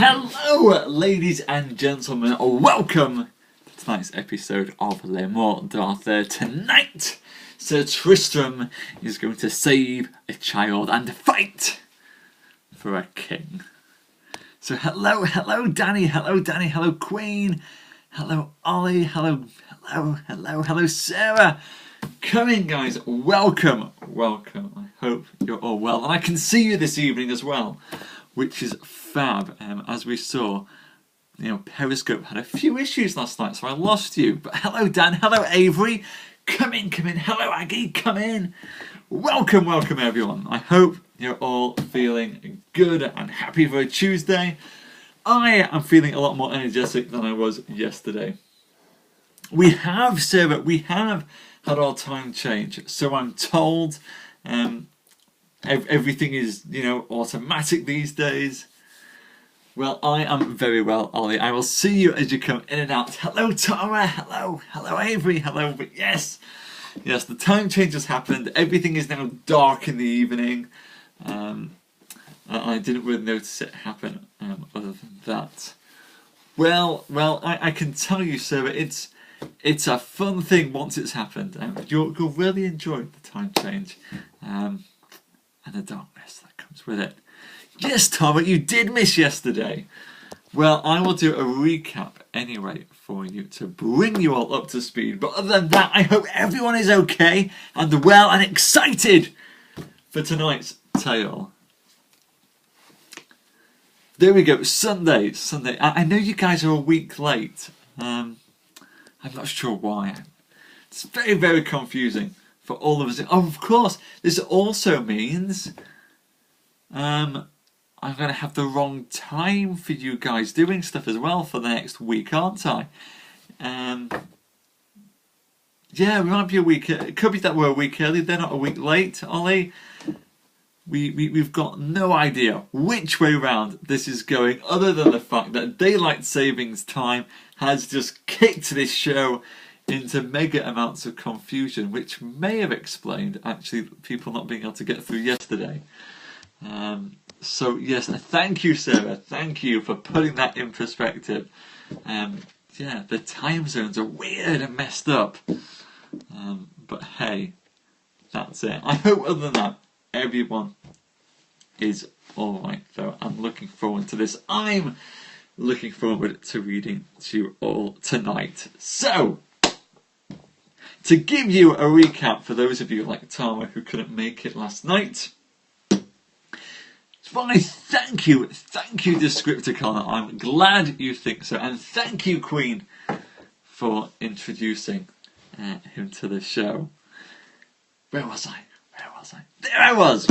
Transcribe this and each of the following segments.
Hello, ladies and gentlemen. Welcome to tonight's episode of Morte. Tonight, Sir Tristram is going to save a child and fight for a king. So hello Danny, hello Queen, hello Ollie, hello Sarah. Come in, guys, welcome. I hope you're all well, and I can see you this evening as well, which is fab. As we saw, Periscope had a few issues last night, so I lost you. But hello Dan, hello Avery, come in. Hello Aggie, come in. Welcome everyone. I hope you're all feeling good and happy for a Tuesday. I am feeling a lot more energetic than I was yesterday. We have had our time change, so I'm told. Everything is, automatic these days. Well, I am very well, Ollie. I will see you as you come in and out. Hello, Tara. Hello, Avery. Hello. But yes, the time change has happened. Everything is now dark in the evening. I didn't really notice it happen. Other than that, well, I can tell you, Sarah, it's a fun thing once it's happened. You'll really enjoy the time change. And the darkness that comes with it. Yes, Tara, you did miss yesterday. Well, I will do a recap anyway for you to bring you all up to speed. But other than that, I hope everyone is okay and well and excited for tonight's tale. There we go, Sunday. I know you guys are a week late. I'm not sure why. It's very, very confusing for all of us. Oh, of course, this also means I'm going to have the wrong time for you guys doing stuff as well for the next week, aren't I? Yeah, we might be a week. It could be that we're a week early. They're not a week late, Ollie. We've got no idea which way round this is going, other than the fact that daylight savings time has just kicked this show into mega amounts of confusion, which may have explained actually people not being able to get through yesterday. So yes, thank you, Sarah. Thank you for putting that in perspective. The time zones are weird and messed up. But hey, that's it. I hope other than that, everyone is alright though. I'm looking forward to this. I'm looking forward to reading to you all tonight. So, to give you a recap for those of you like Tara who couldn't make it last night, thank you Descripticon. I'm glad you think so, and thank you Queen for introducing him to the show. Where was I? There I was!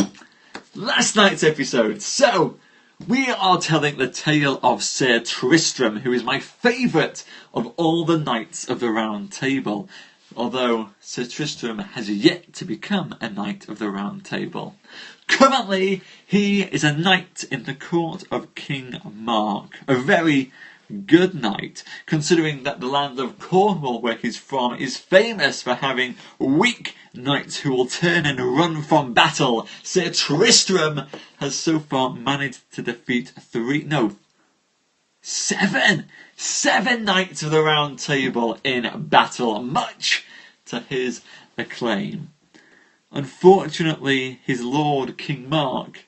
Last night's episode. So, we are telling the tale of Sir Tristram, who is my favourite of all the Knights of the Round Table. Although Sir Tristram has yet to become a Knight of the Round Table. Currently, he is a knight in the court of King Mark. A very good knight, considering that the land of Cornwall, where he's from, is famous for having weak knights who will turn and run from battle. Sir Tristram has so far managed to defeat seven Knights of the Round Table in battle, much to his acclaim. Unfortunately, his lord, King Mark,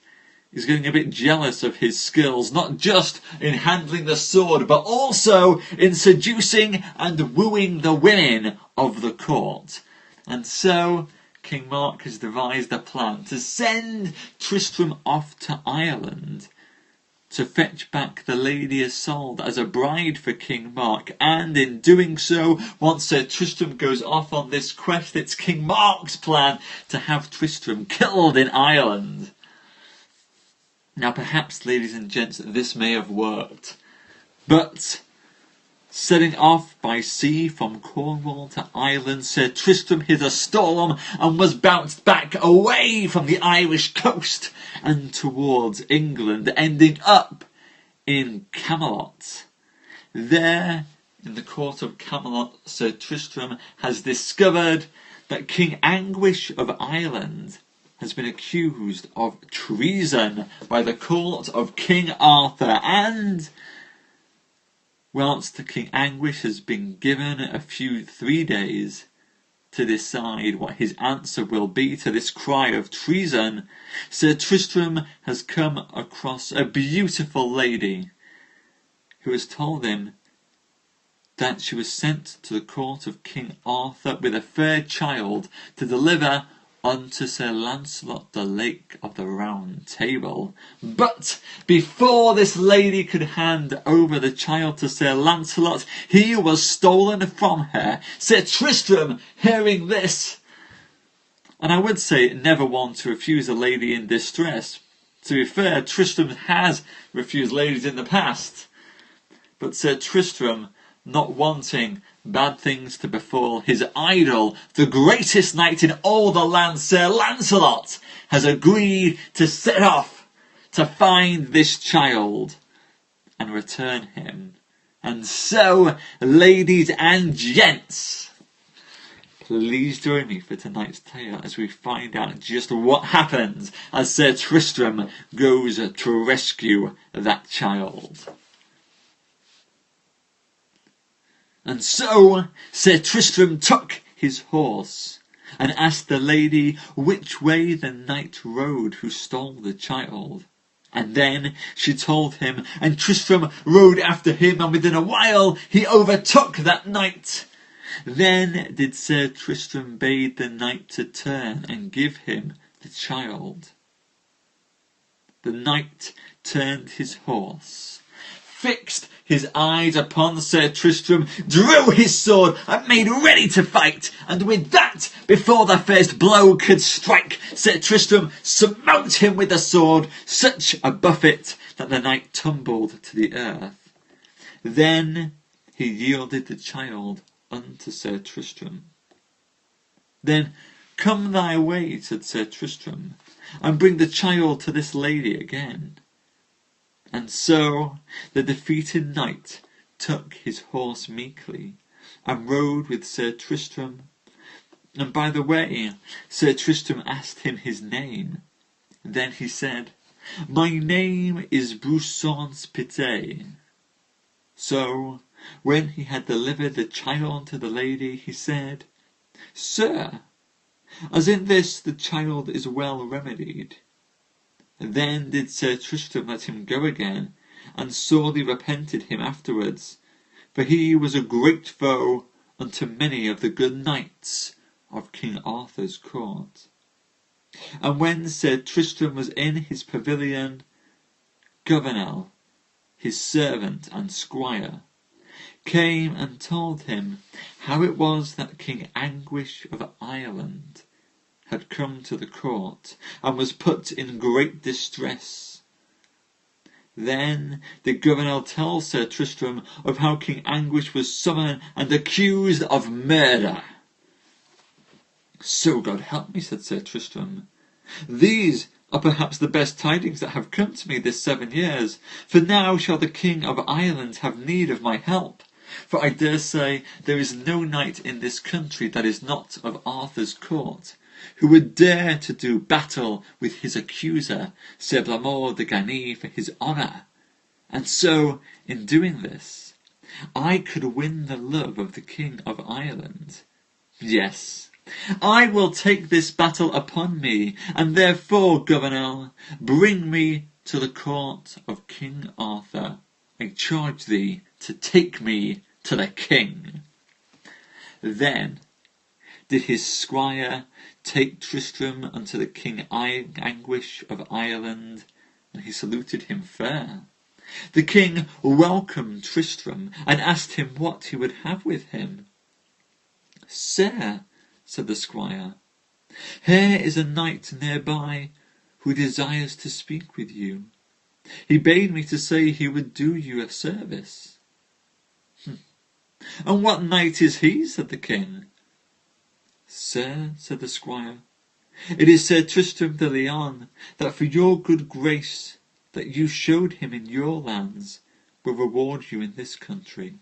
is getting a bit jealous of his skills, not just in handling the sword, but also in seducing and wooing the women of the court. And so, King Mark has devised a plan to send Tristram off to Ireland to fetch back the Lady Isolde as a bride for King Mark. And in doing so, once Sir Tristram goes off on this quest, it's King Mark's plan to have Tristram killed in Ireland. Now perhaps, ladies and gents, this may have worked, but setting off by sea from Cornwall to Ireland, Sir Tristram hit a storm and was bounced back away from the Irish coast and towards England, ending up in Camelot. There, in the court of Camelot, Sir Tristram has discovered that King Anguish of Ireland has been accused of treason by the court of King Arthur, and whilst King Anguish has been given 3 days to decide what his answer will be to this cry of treason, Sir Tristram has come across a beautiful lady who has told him that she was sent to the court of King Arthur with a fair child to deliver unto Sir Lancelot the Lake of the Round Table. But before this lady could hand over the child to Sir Lancelot, he was stolen from her. Sir Tristram, hearing this, and I would say never one to refuse a lady in distress. To be fair, Tristram has refused ladies in the past. But Sir Tristram, not wanting bad things to befall his idol, the greatest knight in all the land, Sir Lancelot, has agreed to set off to find this child and return him. And so, ladies and gents, please join me for tonight's tale as we find out just what happens as Sir Tristram goes to rescue that child. And so Sir Tristram took his horse and asked the lady which way the knight rode who stole the child. And then she told him, and Tristram rode after him, and within a while he overtook that knight. Then did Sir Tristram bade the knight to turn and give him the child. The knight turned his horse, fixed his eyes upon Sir Tristram, drew his sword, and made ready to fight. And with that, before the first blow could strike, Sir Tristram smote him with the sword, such a buffet that the knight tumbled to the earth. Then he yielded the child unto Sir Tristram. Then come thy way, said Sir Tristram, and bring the child to this lady again. And so the defeated knight took his horse meekly, and rode with Sir Tristram. And by the way, Sir Tristram asked him his name. Then he said, My name is Brussons Pité. So, when he had delivered the child to the lady, he said, Sir, as in this the child is well remedied. Then did Sir Tristram let him go again, and sorely repented him afterwards, for he was a great foe unto many of the good knights of King Arthur's court. And when Sir Tristram was in his pavilion, Gouvernail, his servant and squire, came and told him how it was that King Anguish of Ireland had come to the court, and was put in great distress. Then did Gouvernail tell Sir Tristram of how King Anguish was summoned and accused of murder. So God help me, said Sir Tristram, these are perhaps the best tidings that have come to me this 7 years, for now shall the King of Ireland have need of my help. For I dare say there is no knight in this country that is not of Arthur's court, who would dare to do battle with his accuser, Sir Blamore de Gagny, for his honour. And so, in doing this, I could win the love of the King of Ireland. Yes, I will take this battle upon me, and therefore, Gouvernail, bring me to the court of King Arthur. I charge thee to take me to the king. Then did his squire take Tristram unto the King Anguish of Ireland, and he saluted him fair. The king welcomed Tristram, and asked him what he would have with him. Sir, said the squire, here is a knight nearby who desires to speak with you. He bade me to say he would do you a service. And what knight is he? Said the king. Sir, said the squire, it is Sir Tristram de Lyon, that for your good grace that you showed him in your lands will reward you in this country.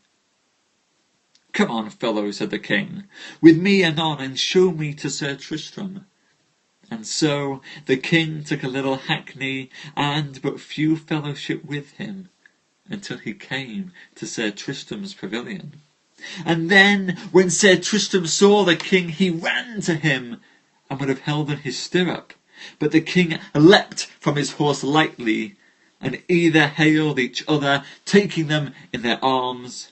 Come on, fellow, said the king, with me anon, and show me to Sir Tristram. And so the king took a little hackney, and but few fellowship with him, until he came to Sir Tristram's pavilion. And then, when Sir Tristram saw the king, he ran to him, and would have held in his stirrup. But the king leapt from his horse lightly, and either hailed each other, taking them in their arms.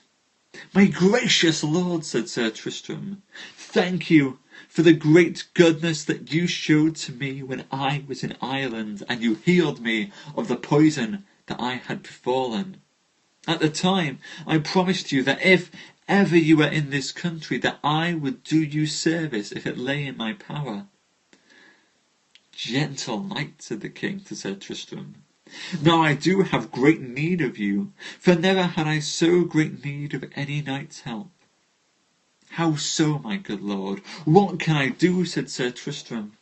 "My gracious lord," said Sir Tristram, "thank you for the great goodness that you showed to me when I was in Ireland, and you healed me of the poison that I had befallen. At the time I promised you that if ever you were in this country, that I would do you service if it lay in my power." "Gentle knight," said the king to Sir Tristram, "now I do have great need of you, for never had I so great need of any knight's help." "How so, my good lord? What can I do?" said Sir Tristram.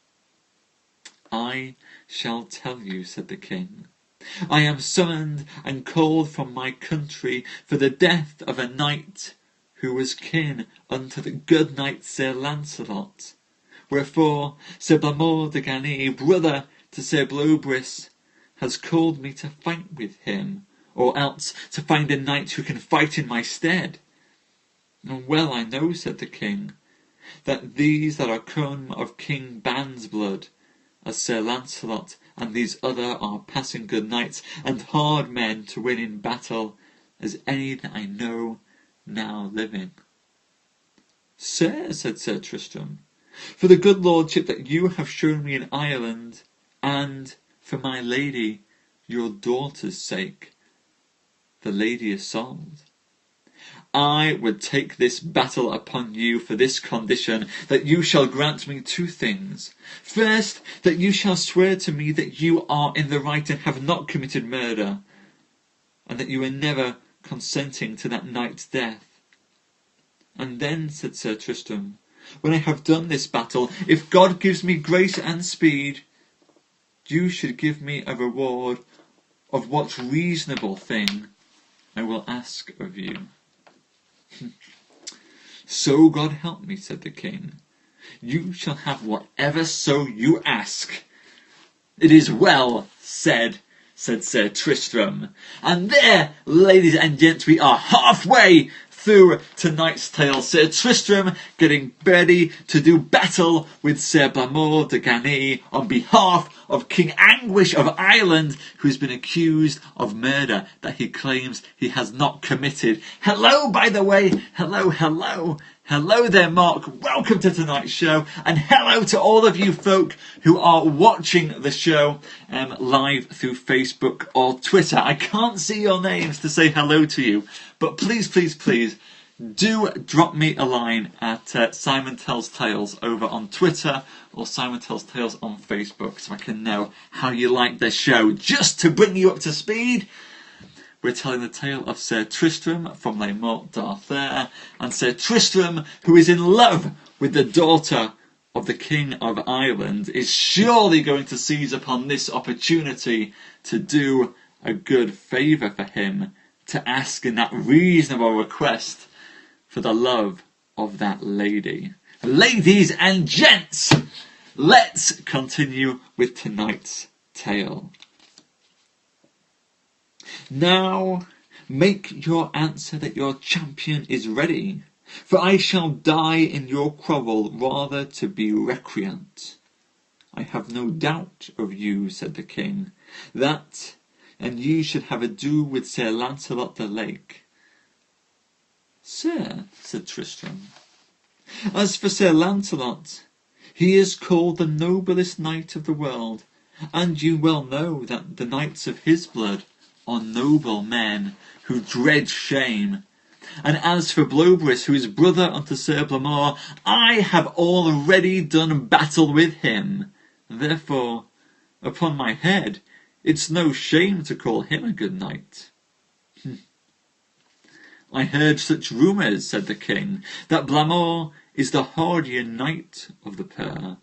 "I shall tell you," said the king. "I am summoned and called from my country for the death of a knight who was kin unto the good knight Sir Lancelot. Wherefore Sir Blamore de Ganys, brother to Sir Blobris, has called me to fight with him, or else to find a knight who can fight in my stead. And well I know," said the king, "that these that are come of King Ban's blood, as Sir Lancelot and these other, are passing good knights, and hard men to win in battle, as any that I know now living." "Sir," said Sir Tristram, "for the good lordship that you have shown me in Ireland, and for my lady, your daughter's sake," the lady Isolde, "I would take this battle upon you for this condition, that you shall grant me two things. First, that you shall swear to me that you are in the right and have not committed murder, and that you were never consenting to that knight's death. And then," said Sir Tristram, "when I have done this battle, if God gives me grace and speed, you should give me a reward of what reasonable thing I will ask of you." "So God help me," said the king, "you shall have whatever so you ask." "It is well said," said Sir Tristram. And there, ladies and gents, we are halfway through tonight's tale. Sir Tristram getting ready to do battle with Sir Blamore de Ganys on behalf of King Anguish of Ireland, who's been accused of murder that he claims he has not committed. Hello, by the way. Hello there, Mark. Welcome to tonight's show. And hello to all of you folk who are watching the show live through Facebook or Twitter. I can't see your names to say hello to you, but please do drop me a line at SimonTellsTales over on Twitter or SimonTellsTales on Facebook, so I can know how you like the show. Just to bring you up to speed, we're telling the tale of Sir Tristram from Les Morte d'Arthur, and Sir Tristram, who is in love with the daughter of the King of Ireland, is surely going to seize upon this opportunity to do a good favour for him, to ask in that reasonable request for the love of that lady. Ladies and gents, let's continue with tonight's tale. Now make your answer that your champion is ready, for I shall die in your quarrel rather to be recreant. I have no doubt of you, said the king, that and ye should have ado with Sir Lancelot the Lake. Sir, said Tristram, as for Sir Lancelot, he is called the noblest knight of the world, and you well know that the knights of his blood are noble men who dread shame. And as for Blobris, who is brother unto Sir Blamore, I have already done battle with him. Therefore, upon my head, it's no shame to call him a good knight. I heard such rumours, said the king, that Blamore is the hardier knight of the pair.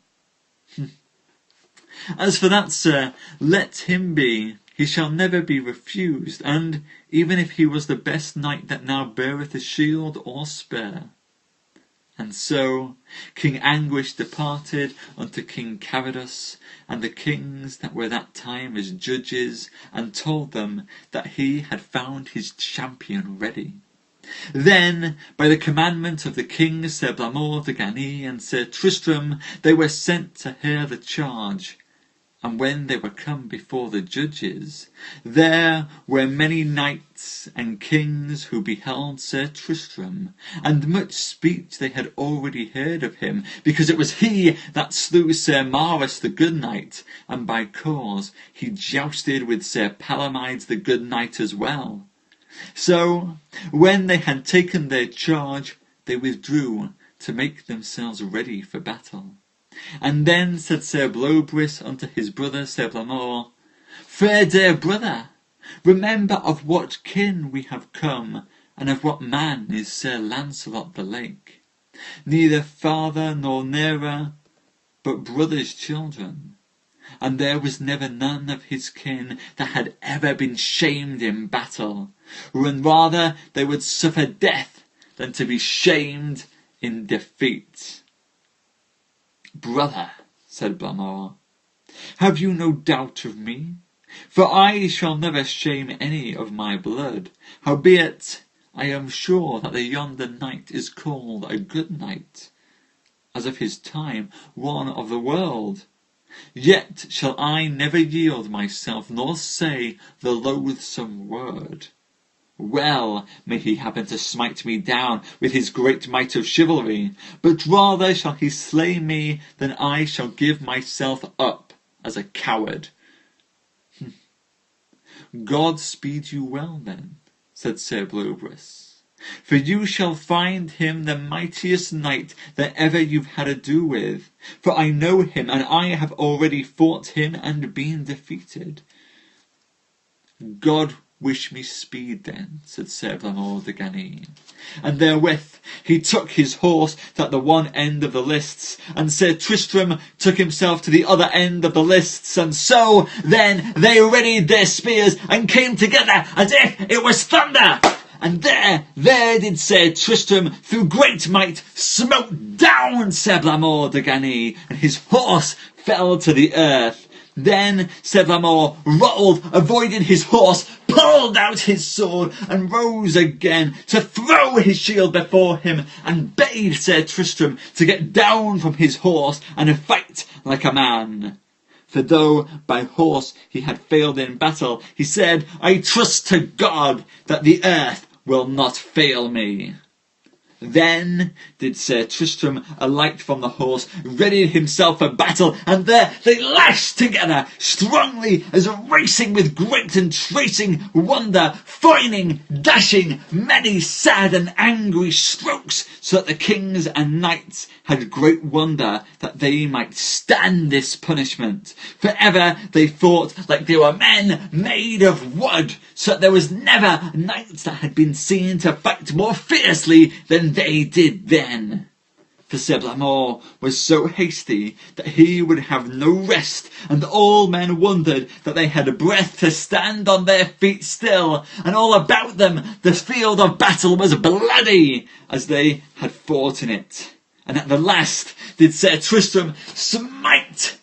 As for that, sir, let him be. He shall never be refused, and even if he was the best knight that now beareth a shield or spear. And so King Anguish departed unto King Carados, and the kings that were that time his judges, and told them that he had found his champion ready. Then, by the commandment of the King Sir Blamore de Gagny and Sir Tristram, they were sent to hear the charge. And when they were come before the judges, there were many knights and kings who beheld Sir Tristram, and much speech they had already heard of him, because it was he that slew Sir Marus the good knight, and by cause he jousted with Sir Palomides the good knight as well. So, when they had taken their charge, they withdrew to make themselves ready for battle. And then said Sir Blobris unto his brother Sir Blamore, Fair dear brother, remember of what kin we have come, and of what man is Sir Lancelot the Lake. Neither father nor nearer, but brothers' children. And there was never none of his kin that had ever been shamed in battle, and rather they would suffer death than to be shamed in defeat. Brother, said Blamore, have you no doubt of me? For I shall never shame any of my blood, howbeit I am sure that the yonder knight is called a good knight, as of his time one of the world. Yet shall I never yield myself, nor say the loathsome word. Well may he happen to smite me down with his great might of chivalry, but rather shall he slay me than I shall give myself up as a coward. God speed you well then, said Sir Blobris, for you shall find him the mightiest knight that ever you've had ado with, for I know him, and I have already fought him and been defeated. God wish me speed then, said Sir Blamore de Gagny. And therewith he took his horse at the one end of the lists, and Sir Tristram took himself to the other end of the lists, and so then they readied their spears and came together as if it was thunder. And there did Sir Tristram through great might smote down Sir Blamore de Gagny, and his horse fell to the earth. Then Sir Blamore rolled, avoided his horse, pulled out his sword, and rose again to throw his shield before him, and bade Sir Tristram to get down from his horse and fight like a man. For though by horse he had failed in battle, he said, I trust to God that the earth will not fail me. Then did Sir Tristram alight from the horse, readied himself for battle, and there they lashed together strongly, as racing with great and tracing wonder, foining, dashing, many sad and angry strokes, so that the kings and knights had great wonder that they might stand this punishment. For ever they fought like they were men made of wood, so that there was never knights that had been seen to fight more fiercely than they did then. For Sir Blamore was so hasty that he would have no rest, and all men wondered that they had breath to stand on their feet still, and all about them the field of battle was bloody, as they had fought in it. And at the last did Sir Tristram smite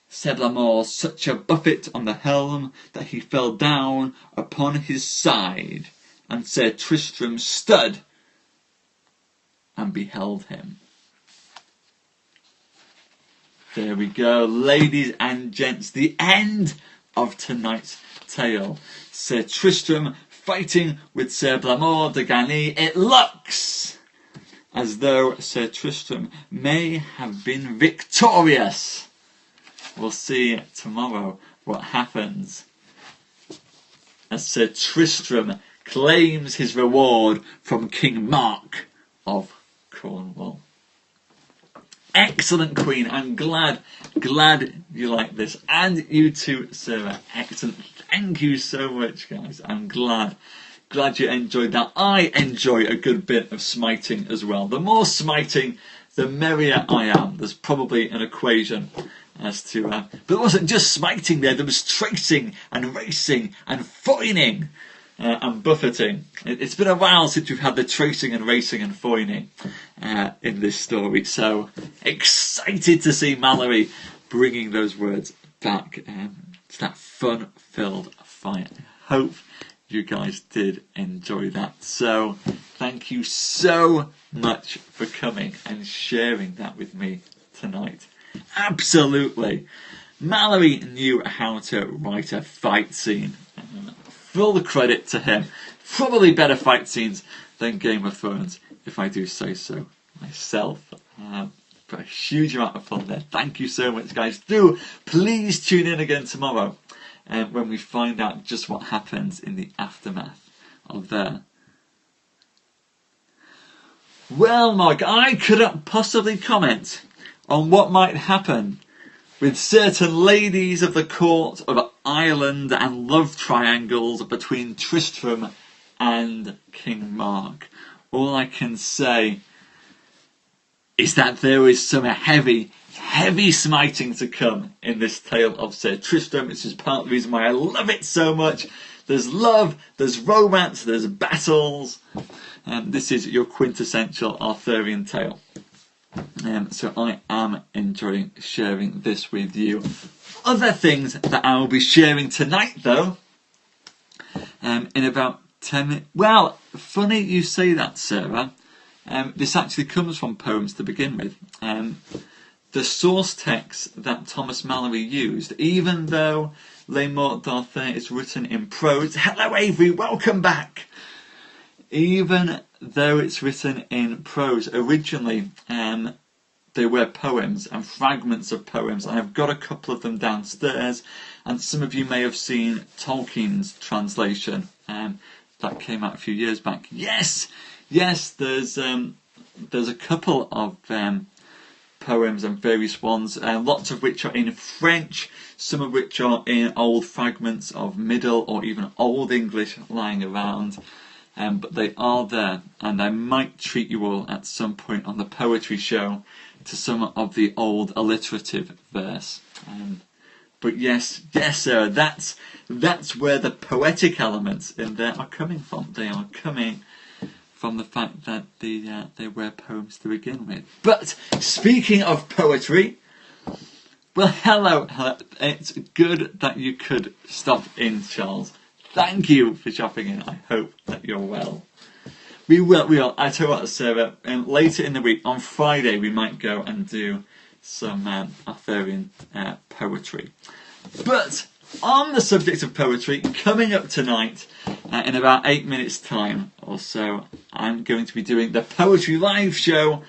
Sir Blamore such a buffet on the helm that he fell down upon his side, and Sir Tristram stood and beheld him. There we go, ladies and gents, the end of tonight's tale. Sir Tristram fighting with Sir Blamore de Gagny. It looks as though Sir Tristram may have been victorious. We'll see tomorrow what happens as Sir Tristram claims his reward from King Mark of Cornwall. Excellent, Queen. I'm glad you like this. And you too, Sarah. Excellent. Thank you so much, guys. I'm glad you enjoyed that. I enjoy a good bit of smiting as well. The more smiting, the merrier I am. There's probably an equation as to... but it wasn't just smiting there. There was tracing and racing and foining. and buffeting. It's been a while since we've had the tracing and racing and foining in this story, so excited to see Mallory bringing those words back to that fun-filled fight. I hope you guys did enjoy that. So thank you so much for coming and sharing that with me tonight. Absolutely. Mallory knew how to write a fight scene. Full credit to him. Probably better fight scenes than Game of Thrones, if I do say so myself. But a huge amount of fun there. Thank you so much, guys. Do please tune in again tomorrow when we find out just what happens in the aftermath of there. Well, Mark, I couldn't possibly comment on what might happen with certain ladies of the court of Ireland and love triangles between Tristram and King Mark. All I can say is that there is some heavy smiting to come in this tale of Sir Tristram. This is part of the reason why I love it so much. There's love, there's romance, there's battles. This is your quintessential Arthurian tale. So I am enjoying sharing this with you. Other things that I will be sharing tonight, though, in about 10 minutes. Well, funny you say that, Sarah. This actually comes from poems to begin with. The source text that Thomas Mallory used, even though Les Morte d'Arthur is written in prose. Hello, Avery, welcome back. Even though it's written in prose, originally they were poems and fragments of poems. I have got a couple of them downstairs, and some of you may have seen Tolkien's translation that came out a few years back. Yes, there's a couple of poems and various ones, lots of which are in French, some of which are in old fragments of Middle or even Old English lying around. But they are there, and I might treat you all at some point on the poetry show to some of the old alliterative verse. But yes, Sarah, that's where the poetic elements in there are coming from. They are coming from the fact that they were poems to begin with. But speaking of poetry, well, hello. It's good that you could stop in, Charles. Thank you for shopping in. I hope that you're well. We will. I tell you what, Sarah, later in the week, on Friday, we might go and do some Arthurian poetry. But on the subject of poetry, coming up tonight, in about 8 minutes' time or so, I'm going to be doing the Poetry Live show.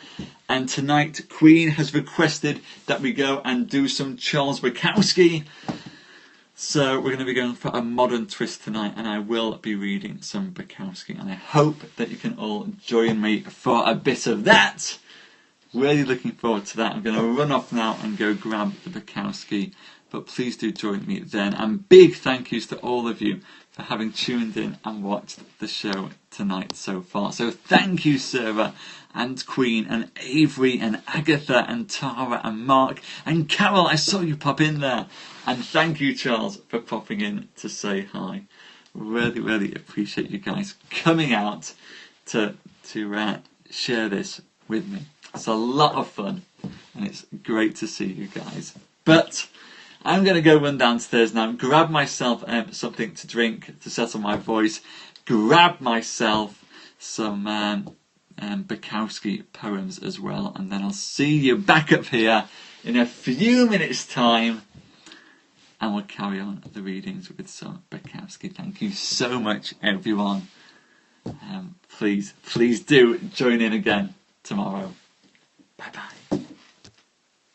And tonight, Queen has requested that we go and do some Charles Bukowski. So we're going to be going for a modern twist tonight, and I will be reading some Bukowski, and I hope that you can all join me for a bit of that. Really looking forward to that. I'm going to run off now and go grab the Bukowski, but please do join me then. And big thank yous to all of you for having tuned in and watched the show tonight so far. So thank you, Sarah and Queen and Avery and Agatha and Tara and Mark and Carol. I saw you pop in there. And thank you, Charles, for popping in to say hi. Really, really appreciate you guys coming out to share this with me. It's a lot of fun, and it's great to see you guys. But I'm going to go run downstairs now, grab myself something to drink to settle my voice, grab myself some Bukowski poems as well, and then I'll see you back up here in a few minutes' time. And we'll carry on the readings with some Bukowski. Thank you so much, everyone. Please do join in again tomorrow. Bye-bye.